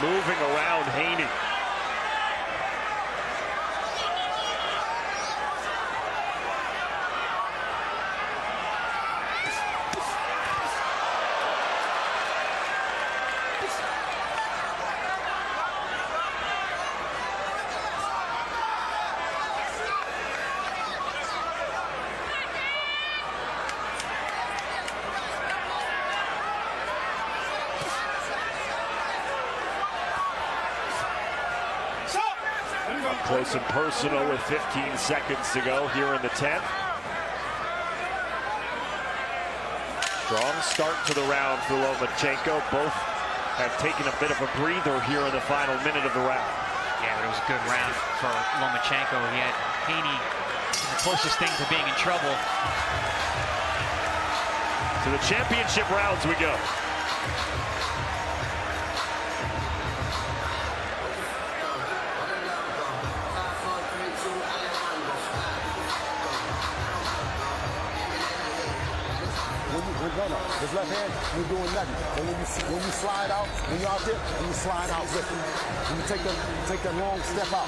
moving around Haney. Close and personal with 15 seconds to go here in the 10th. Strong start to the round for Lomachenko. Both have taken a bit of a breather here in the final minute of the round. Yeah, but it was a good round for Lomachenko. He had Haney the closest thing to being in trouble. To the championship rounds we go. No. His left hand, you're doing nothing. But when you slide out, when you're out there, and you slide out with it. When you take that long step out.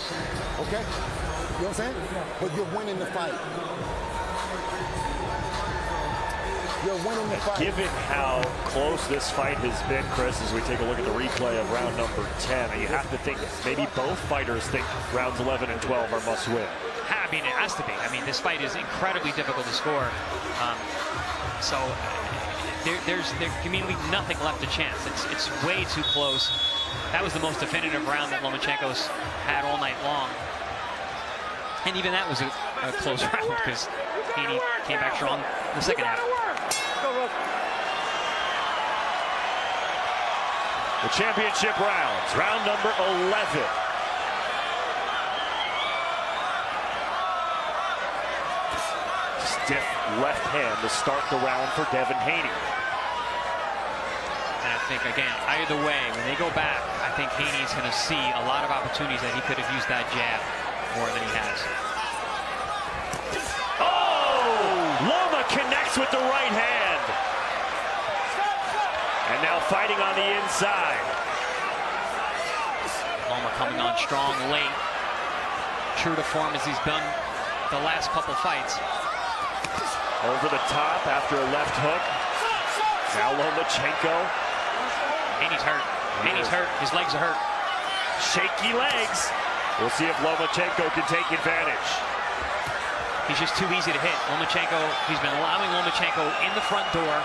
Okay? You know what I'm saying? But you're winning the fight. You're winning the fight. Given how close this fight has been, Chris, as we take a look at the replay of round number 10, you have to think maybe both fighters think rounds 11 and 12 are must win. I mean, it has to be. I mean, this fight is incredibly difficult to score. So there can be nothing left to chance. It's way too close. That was the most definitive round that Lomachenko's had all night long. And even that was a close round because Haney came back strong in the second half. The championship rounds, round number 11. Stiff left hand to start the round for Devin Haney. And a think, again, either way, when they go back, I think Haney's going to see a lot of opportunities that he could have used that jab more than he has. Oh! Loma connects with the right hand. And now fighting on the inside. Loma coming on strong late. True to form as he's done the last couple fights. Over the top after a left hook. Now Lomachenko. Haney's hurt. Haney's hurt. His legs are hurt. Shaky legs. We'll see if Lomachenko can take advantage. He's just too easy to hit. Lomachenko, he's been allowing Lomachenko in the front door,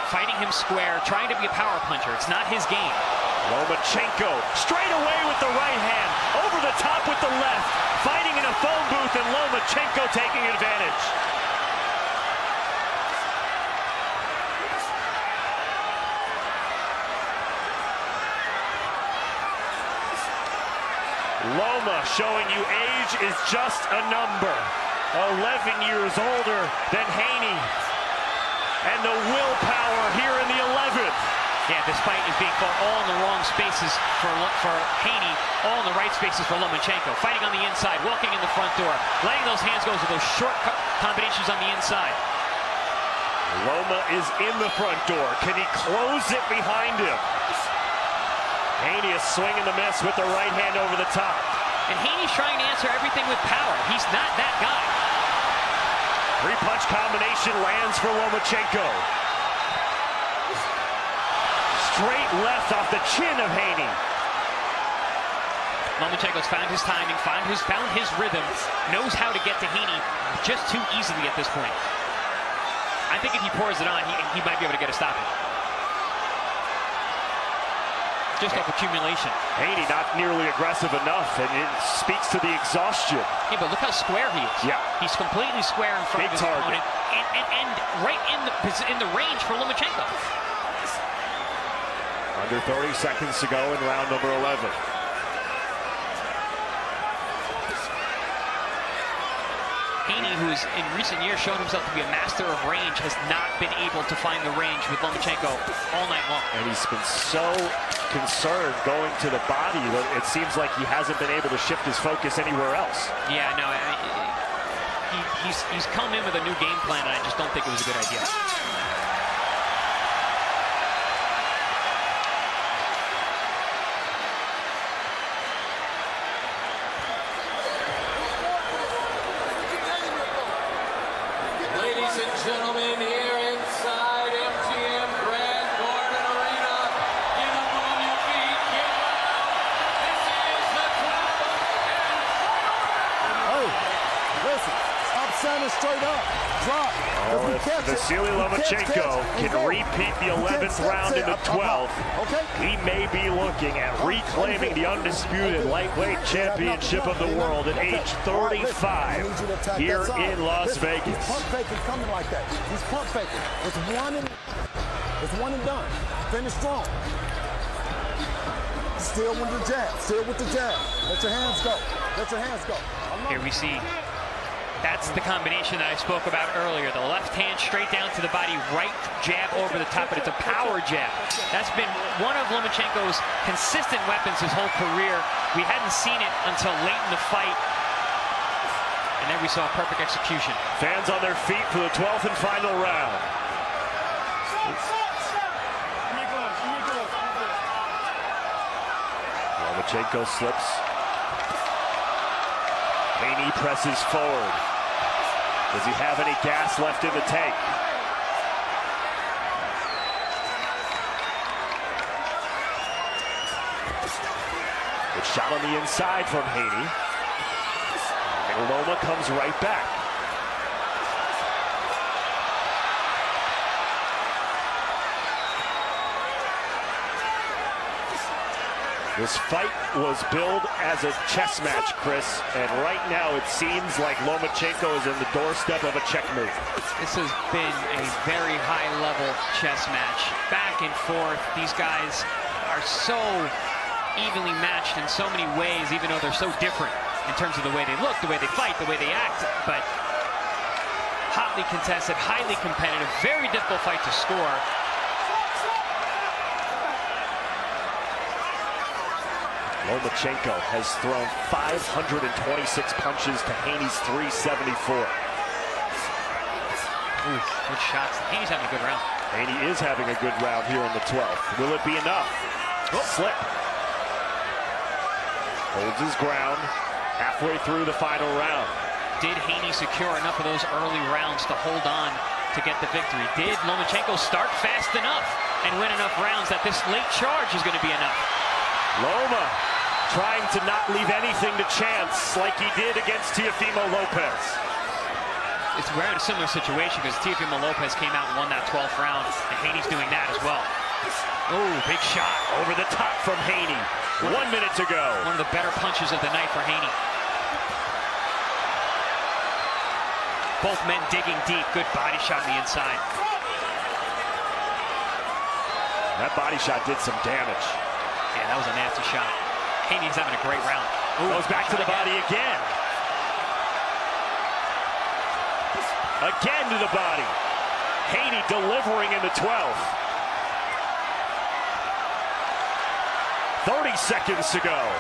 fighting him square, trying to be a power puncher. It's not his game. Lomachenko straight away with the right hand, over the top with the left, fighting in a phone booth, and Lomachenko taking advantage. Loma showing you age is just a number. 11 years older than Haney. And the willpower here in the 11th. Yeah, this fight is being fought all in the wrong spaces for Haney, all in the right spaces for Lomachenko. Fighting on the inside, walking in the front door, letting those hands go with those short combinations on the inside. Loma is in the front door. Can he close it behind him? Haney is swinging the miss with the right hand over the top. And Haney's trying to answer everything with power. He's not that guy. Three-punch combination lands for Lomachenko. Straight left off the chin of Haney. Lomachenko's found his timing, found his rhythm, knows how to get to Haney just too easily at this point. I think if he pours it on, he might be able to get a stoppage. Just off accumulation. Haney not nearly aggressive enough, and it speaks to the exhaustion. Yeah, but look how square he is. Yeah. He's completely square in front Big of his target. opponent, and right in the range for Lomachenko. Under 30 seconds to go in round number 11. Haney, who has in recent years shown himself to be a master of range, has not been able to find the range with Lomachenko all night long. And he's been so concerned going to the body that it seems like he hasn't been able to shift his focus anywhere else. Yeah, no, he's come in with a new game plan, and I just don't think it was a good idea. Ladies and gentlemen, here inside MGM Grand Garden Arena, get up on your feet, get up. This is the 12th Hey, listen, stop standing straight up. Drop. Oh, if Vasiliy Lomachenko can repeat the 11th round in the 12th, he may be looking at reclaiming the undisputed lightweight championship of the world at age 35 here in Las Vegas. He's pump faking coming like that. He's pump faking. It's one and done. Finish strong. Still with the jab. Still with the jab. Let your hands go. Let your hands go. Here we see. That's the combination that I spoke about earlier. The left hand straight down to the body, right jab over the top, but it's a power jab. That's been one of Lomachenko's consistent weapons his whole career. We hadn't seen it until late in the fight. And then we saw perfect execution. Fans on their feet for the 12th and final round. Lomachenko slips. Haney presses forward. Does he have any gas left in the tank? Good shot on the inside from Haney. And Loma comes right back. This fight was billed as a chess match, Chris, and right now it seems like Lomachenko is in the doorstep of a checkmate. This has been a very high-level chess match. Back and forth. These guys are so evenly matched in so many ways, even though they're so different in terms of the way they look, the way they fight, the way they act. But hotly contested, highly competitive, very difficult fight to score. Lomachenko has thrown 526 punches to Haney's 374. Ooh, good shots. Haney's having a good round. Haney is having a good round here in the 12th. Will it be enough? Slip. Holds his ground halfway through the final round. Did Haney secure enough of those early rounds to hold on to get the victory? Did Lomachenko start fast enough and win enough rounds that this late charge is going to be enough? Loma trying to not leave anything to chance like he did against Teofimo Lopez. We're in a similar situation because Teofimo Lopez came out and won that 12th round, and Haney's doing that as well. Oh, big shot. Over the top from Haney. 1 minute to go. One of the better punches of the night for Haney. Both men digging deep. Good body shot on the inside. That body shot did some damage. Yeah, that was a nasty shot. Haney's having a great round. Ooh, goes back to the body again. Again to the body. Haney delivering in the 12th. 30 seconds to go.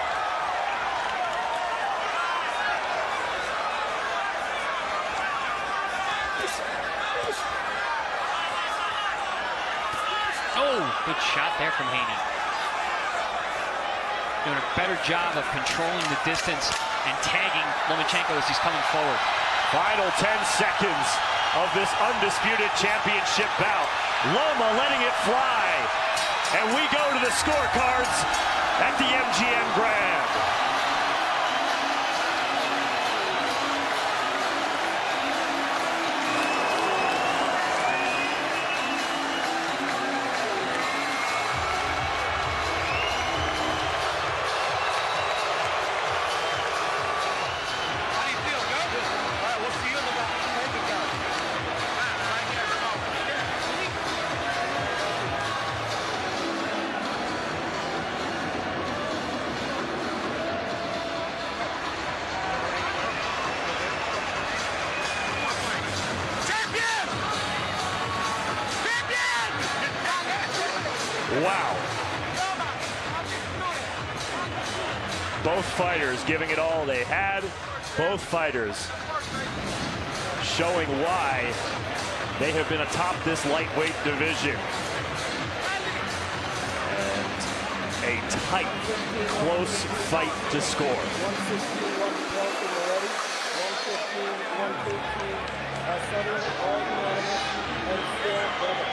Oh, good shot there from Haney. Doing a better job of controlling the distance and tagging Lomachenko as he's coming forward. Final 10 seconds of this undisputed championship bout. Loma letting it fly. And we go to the scorecards at the MGM Grand. Wow. Both fighters giving it all they had. Both fighters showing why they have been atop this lightweight division. And a tight, close fight to score. 115, 112 when they're ready. 115, 115, Southern, all unanimous, and still better.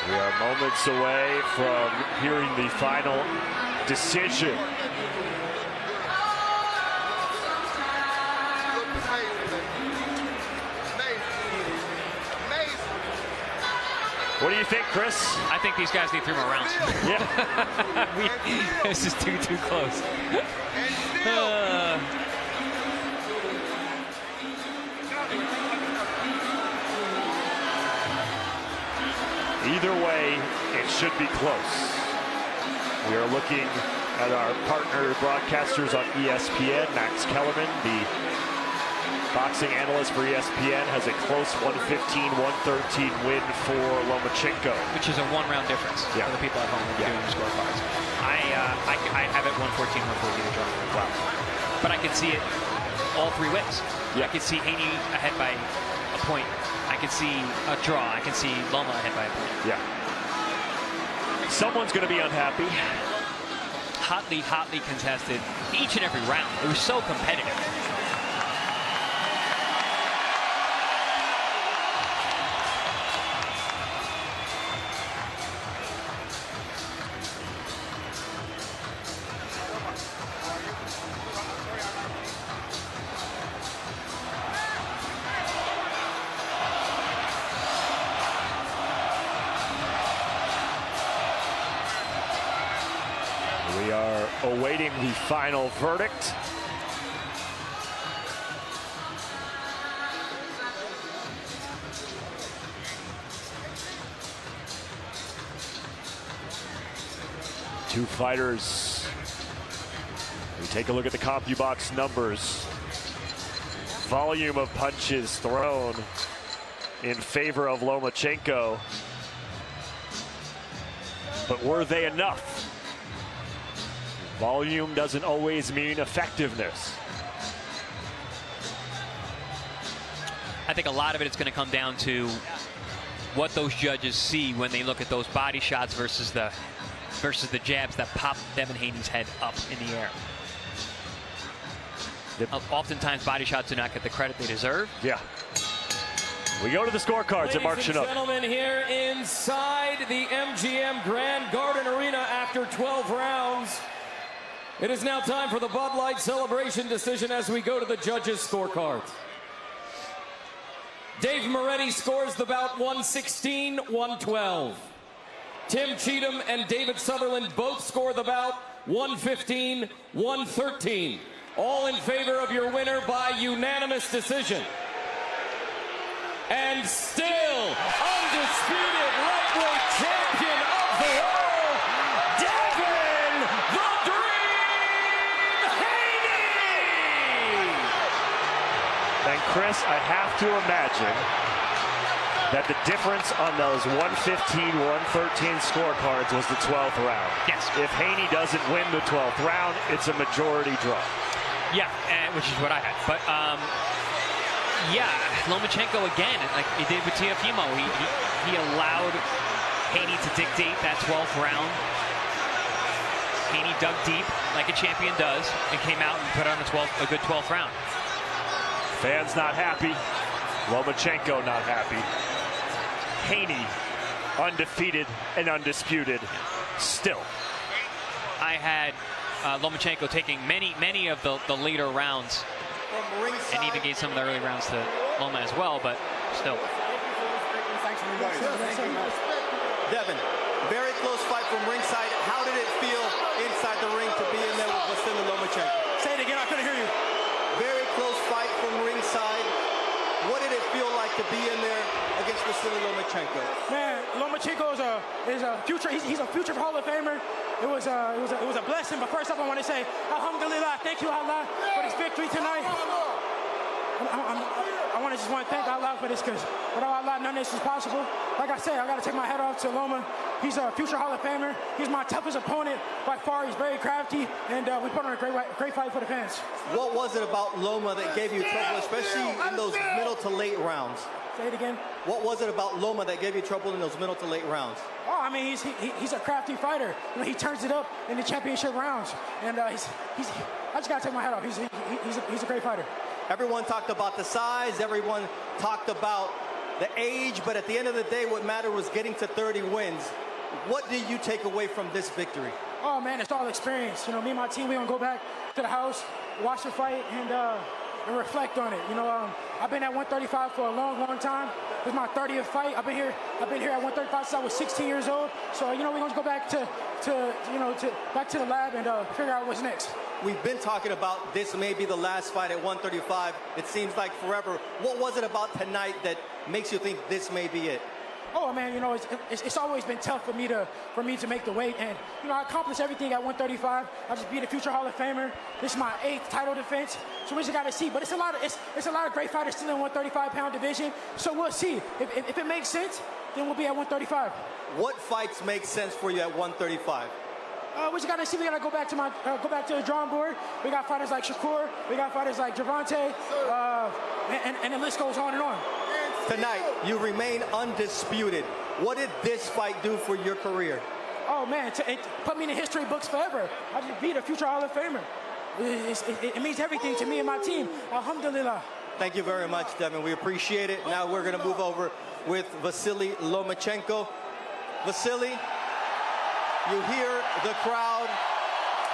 We are moments away from hearing the final decision. What do you think, Chris? I think these guys need 3 more rounds. Yeah. This is too close. Either way, it should be close. We are looking at our partner broadcasters on ESPN. Max Kellerman, the boxing analyst for ESPN, has a close 115-113 win for Lomachenko. Which is a 1-round difference for the people at home doing the scorecards. I have it 114-114 to draw. Wow. But I can see it all 3 ways. Yeah. I can see Haney ahead by a point. I can see a draw. I can see Loma ahead by a point. Yeah. Someone's going to be unhappy. Hotly contested each and every round. It was so competitive. We are awaiting the final verdict. Two fighters. We take a look at the CompuBox numbers. Volume of punches thrown in favor of Lomachenko. But were they enough? Volume doesn't always mean effectiveness. I think a lot of it is going to come down to what those judges see when they look at those body shots versus the jabs that pop Devin Haney's head up in the air. Oftentimes, body shots do not get the credit they deserve. Yeah. We go to the scorecards and march it up. Ladies and gentlemen, here inside the MGM Grand Garden Arena after 12 rounds, it is now time for the Bud Light celebration decision as we go to the judges' scorecards. Dave Moretti scores the bout 116-112. Tim Cheatham and David Sutherland both score the bout 115-113. All in favor of your winner by unanimous decision. And still undisputed lightweight champion of the world, Devin "The Dream" Haney! And Chris, I have to imagine that the difference on those 115-113 scorecards was the 12th round. Yes. If Haney doesn't win the 12th round, it's a majority draw. Yeah, which is what I had. But yeah, Lomachenko again, like he did with Teofimo, he allowed Haney to dictate that 12th round. Haney dug deep like a champion does and came out and put on a good 12th round. Fans not happy. Lomachenko not happy. Haney undefeated and undisputed still. I had Lomachenko taking many of the later rounds and even gave some of the early rounds to Loma as well, but still. Devin, very close fight from ringside. How did it feel inside the ring to be in there with Vasiliy Lomachenko? Say it again, I couldn't hear you. Very close fight from ringside. What did it feel like to be in there against Vasiliy Lomachenko? Man, Lomachenko is a future. He's a future Hall of Famer. It was a blessing. But first up, I want to say, Alhamdulillah, thank you Allah for this victory tonight. I want to thank Allah for this, because without Allah, none of this is possible. Like I said, I got to take my hat off to Loma. He's a future Hall of Famer. He's my toughest opponent by far. He's very crafty, and we put on a great fight for the fans. What was it about Loma that gave you trouble, especially in those middle to late rounds? Say it again. What was it about Loma that gave you trouble in those middle to late rounds? Oh, I mean, he's a crafty fighter. You know, he turns it up in the championship rounds, and I just got to take my hat off. He's a great fighter. Everyone talked about the size, everyone talked about the age, but at the end of the day, what mattered was getting to 30 wins. What did you take away from this victory? Oh man, it's all experience. You know, me and my team, we gonna go back to the house, watch the fight, and reflect on it. You know, I've been at 135 for a long time. This is my 30th fight. I've been here at 135 since I was 16 years old. So you know, we're gonna go back back to the lab and figure out what's next. We've been talking about this may be the last fight at 135. It seems like forever. What was it about tonight that makes you think this may be it? Oh man, you know, it's always been tough for me to make the weight, and you know, I accomplished everything at 135. I just beat a future Hall of Famer. This is my 8th title defense, so we just got to see. But it's a lot of great fighters still in 135-pound division. So we'll see if it makes sense. Then we'll be at 135. What fights make sense for you at 135? We just got to see. We got to go back to the drawing board. We got fighters like Shakur. We got fighters like Javante, and the list goes on and on. Tonight, you remain undisputed. What did this fight do for your career? Oh man, it put me in the history books forever. I just beat a future Hall of Famer. It means everything to me and my team. Alhamdulillah. Thank you very much, Devin. We appreciate it. Now we're going to move over with Vasiliy Lomachenko. Vasiliy, you hear the crowd,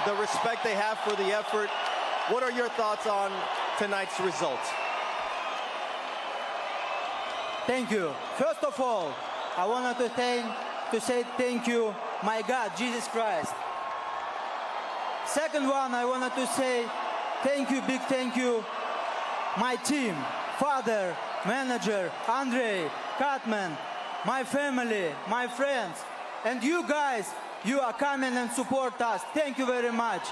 the respect they have for the effort. What are your thoughts on tonight's results? Thank you. First of all, I wanted to say thank you, my God, Jesus Christ. Second one, I wanted to say thank you, big thank you, my team, father, manager, Andre, Cartman, my family, my friends, and you guys you are coming and support us. Thank you very much.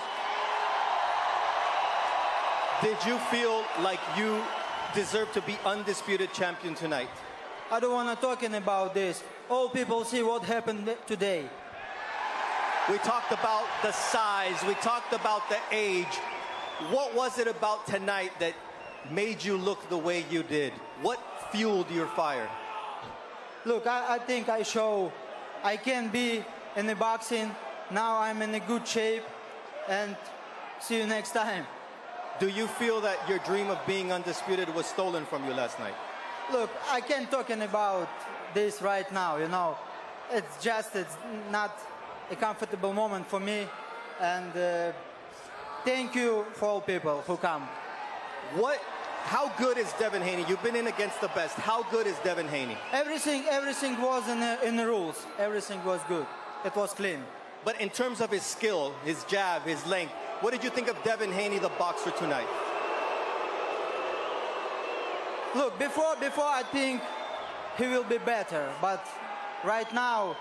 Did you feel like you deserve to be undisputed champion tonight? I don't want to talking about this. All people see what happened today. We talked about the size, we talked about the age. What was it about tonight that made you look the way you did? What fueled your fire? Look, I think I show I can be in the boxing. Now I'm in a good shape, and see you next time. Do you feel that your dream of being undisputed was stolen from you last night? Look, I can't talking about this right now, you know. It's not a comfortable moment for me, and thank you for all people who come. How good is Devin Haney? You've been in against the best. How good is Devin Haney? Everything was in the rules. Everything was good. It was clean. But in terms of his skill, his jab, his length, what did you think of Devin Haney, the boxer, tonight? Look, before I think he will be better, but right now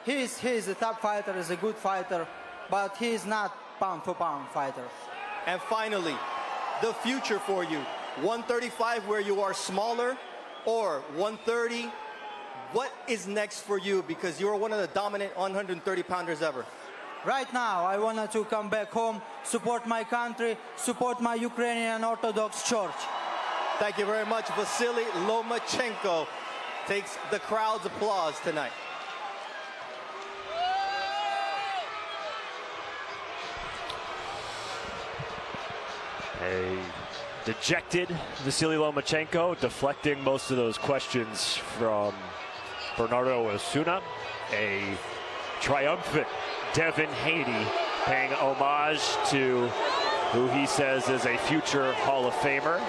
he's a top fighter, he's a good fighter, but he's not pound for pound fighter. And finally, the future for you. 135 where you are smaller, or 130, what is next for you? Because you're one of the dominant 130 pounders ever. Right now, I wanted to come back home, support my country, support my Ukrainian Orthodox Church. Thank you very much. Vasiliy Lomachenko takes the crowd's applause tonight. A dejected Vasiliy Lomachenko, deflecting most of those questions from Bernardo Osuna. A triumphant Devin Haney paying homage to who he says is a future Hall of Famer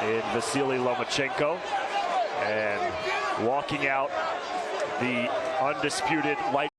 in Vasiliy Lomachenko, and walking out the undisputed light